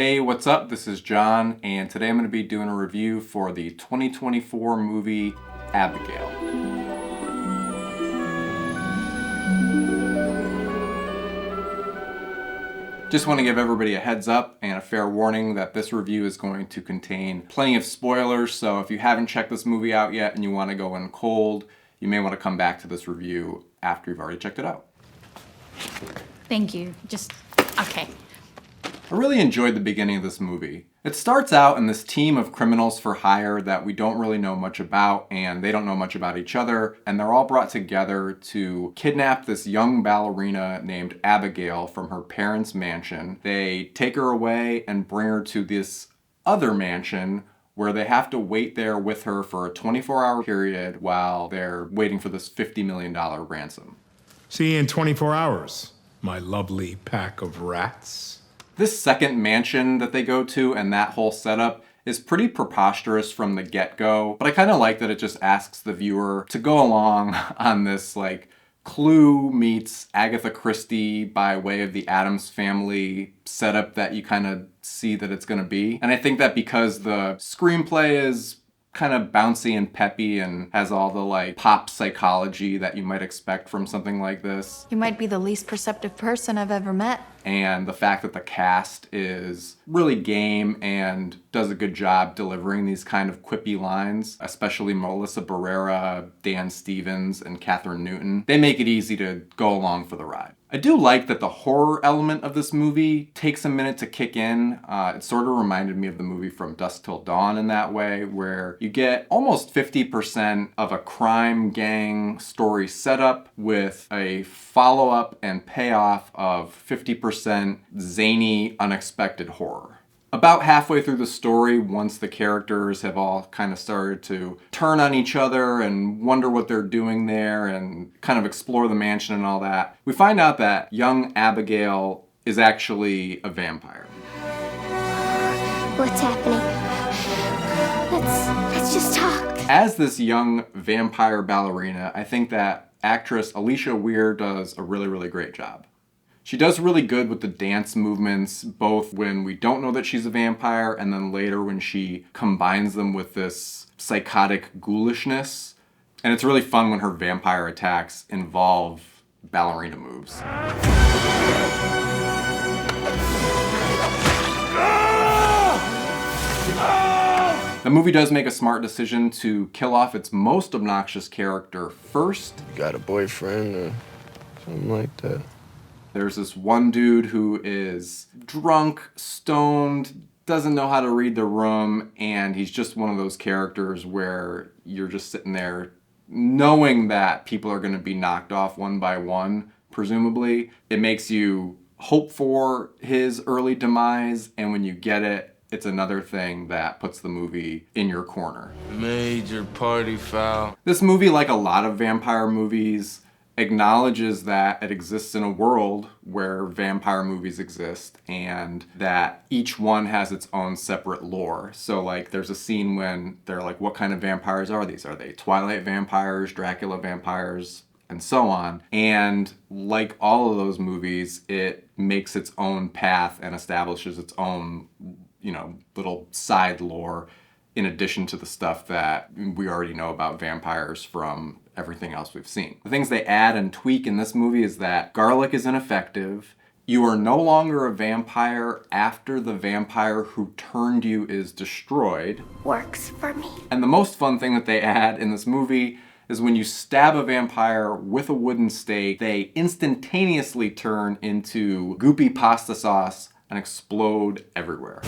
Hey, what's up? This is John, and today I'm going to be doing a review for the 2024 movie Abigail. Just want to give everybody a heads up and a fair warning that this review is going to contain plenty of spoilers, so if you haven't checked this movie out yet and you want to go in cold, you may want to come back to this review after you've already checked it out. Thank you. Okay. I really enjoyed the beginning of this movie. It starts out in this team of criminals for hire that we don't really know much about, and they don't know much about each other, and they're all brought together to kidnap this young ballerina named Abigail from her parents' mansion. They take her away and bring her to this other mansion where they have to wait there with her for a 24-hour period while they're waiting for this $50 million ransom. See you in 24 hours, my lovely pack of rats. This second mansion that they go to and that whole setup is pretty preposterous from the get-go, but I kind of like that it just asks the viewer to go along on this like Clue meets Agatha Christie by way of the Addams Family setup that you kind of see that it's going to be. And I think that because the screenplay is kind of bouncy and peppy and has all the like pop psychology that you might expect from something like this. You might be the least perceptive person I've ever met. And the fact that the cast is really game and does a good job delivering these kind of quippy lines, especially Melissa Barrera, Dan Stevens, and Catherine Newton, they make it easy to go along for the ride. I do like that the horror element of this movie takes a minute to kick in. It sort of reminded me of the movie From Dusk Till Dawn in that way, where you get almost 50% of a crime gang story setup with a follow-up and payoff of 50% zany, unexpected horror. About halfway through the story, once the characters have all kind of started to turn on each other and wonder what they're doing there and kind of explore the mansion and all that, we find out that young Abigail is actually a vampire. What's happening? Let's just talk. As this young vampire ballerina, I think that actress Alicia Weir does a really, really great job. She does really good with the dance movements, both when we don't know that she's a vampire and then later when she combines them with this psychotic ghoulishness. And it's really fun when her vampire attacks involve ballerina moves. The movie does make a smart decision to kill off its most obnoxious character first. You got a boyfriend or something like that? There's this one dude who is drunk, stoned, doesn't know how to read the room, and he's just one of those characters where you're just sitting there knowing that people are going to be knocked off one by one, presumably. It makes you hope for his early demise, and when you get it, it's another thing that puts the movie in your corner. Major party foul. This movie, like a lot of vampire movies, acknowledges that it exists in a world where vampire movies exist and that each one has its own separate lore. So like there's a scene when they're like, what kind of vampires are these? Are they Twilight vampires, Dracula vampires, and so on? And like all of those movies, it makes its own path and establishes its own, little side lore in addition to the stuff that we already know about vampires from everything else we've seen. The things they add and tweak in this movie is that garlic is ineffective. You are no longer a vampire after the vampire who turned you is destroyed. Works for me. And the most fun thing that they add in this movie is when you stab a vampire with a wooden stake, they instantaneously turn into goopy pasta sauce and explode everywhere.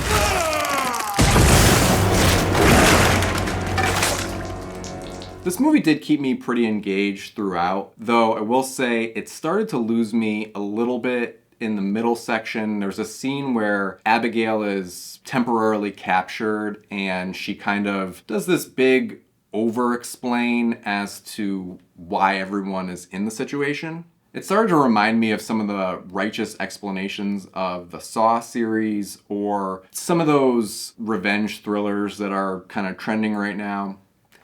This movie did keep me pretty engaged throughout, though I will say it started to lose me a little bit in the middle section. There's a scene where Abigail is temporarily captured and she kind of does this big over-explain as to why everyone is in the situation. It started to remind me of some of the righteous explanations of the Saw series or some of those revenge thrillers that are kind of trending right now.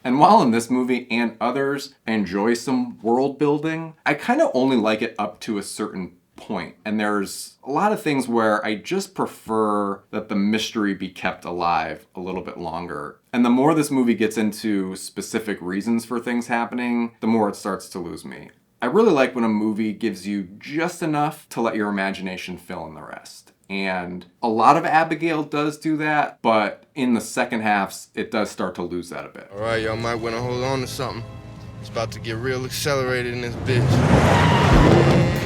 And while in this movie and others I enjoy some world building, I kind of only like it up to a certain point. And there's a lot of things where I just prefer that the mystery be kept alive a little bit longer. And the more this movie gets into specific reasons for things happening, the more it starts to lose me. I really like when a movie gives you just enough to let your imagination fill in the rest. And a lot of Abigail does do that, but in the second halves, it does start to lose that a bit. All right, y'all might want to hold on to something. It's about to get real accelerated in this bitch.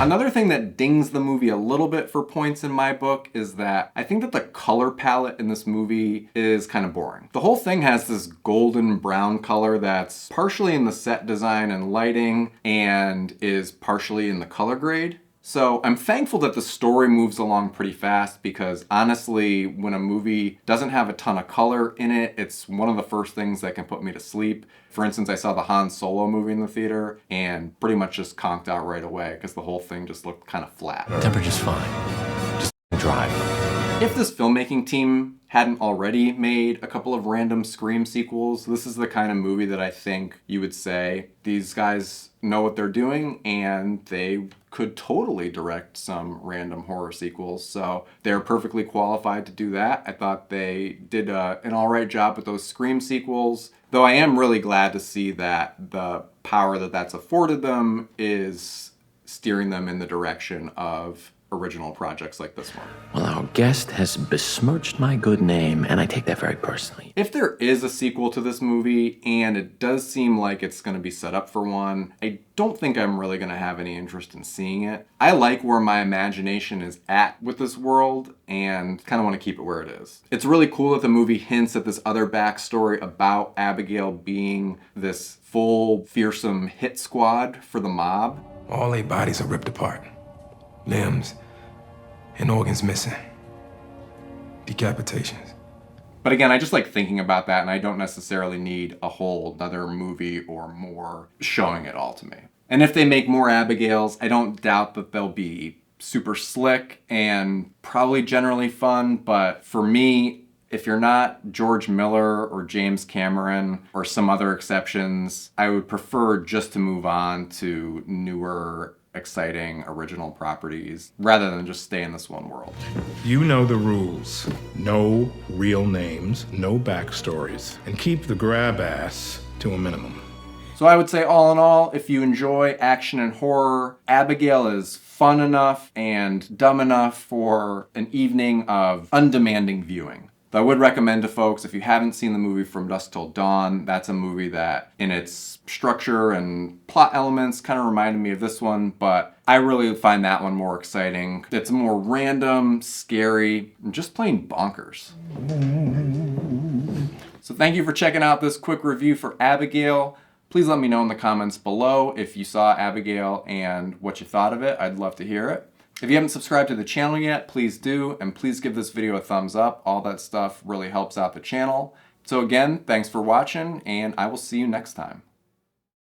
Another thing that dings the movie a little bit for points in my book is that I think that the color palette in this movie is kind of boring. The whole thing has this golden brown color that's partially in the set design and lighting and is partially in the color grade. So I'm thankful that the story moves along pretty fast because honestly, when a movie doesn't have a ton of color in it, it's one of the first things that can put me to sleep. For instance, I saw the Han Solo movie in the theater and pretty much just conked out right away because the whole thing just looked kind of flat. Temperature's fine. Just drive. If this filmmaking team hadn't already made a couple of random Scream sequels, this is the kind of movie that I think you would say, these guys know what they're doing and they could totally direct some random horror sequels. So they're perfectly qualified to do that. I thought they did an all right job with those Scream sequels, though I am really glad to see that the power that that's afforded them is steering them in the direction of original projects like this one. Well, our guest has besmirched my good name, and I take that very personally. If there is a sequel to this movie, and it does seem like it's going to be set up for one, I don't think I'm really going to have any interest in seeing it. I like where my imagination is at with this world, and kind of want to keep it where it is. It's really cool that the movie hints at this other backstory about Abigail being this full, fearsome hit squad for the mob. All 8 bodies are ripped apart. Limbs and organs missing. Decapitations. But again, I just like thinking about that, and I don't necessarily need a whole other movie or more showing it all to me. And if they make more Abigails, I don't doubt that they'll be super slick and probably generally fun, but for me, if you're not George Miller or James Cameron or some other exceptions, I would prefer just to move on to newer, exciting original properties rather than just stay in this one world. You know the rules. No real names, no backstories, and keep the grab ass to a minimum. So I would say all in all, if you enjoy action and horror, Abigail is fun enough and dumb enough for an evening of undemanding viewing. Though I would recommend to folks, if you haven't seen the movie From Dusk Till Dawn, that's a movie that in its structure and plot elements kind of reminded me of this one, but I really find that one more exciting. It's more random, scary, and just plain bonkers. So thank you for checking out this quick review for Abigail. Please let me know in the comments below if you saw Abigail and what you thought of it. I'd love to hear it. If you haven't subscribed to the channel yet, please do, and please give this video a thumbs up. All that stuff really helps out the channel. So again, thanks for watching, and I will see you next time.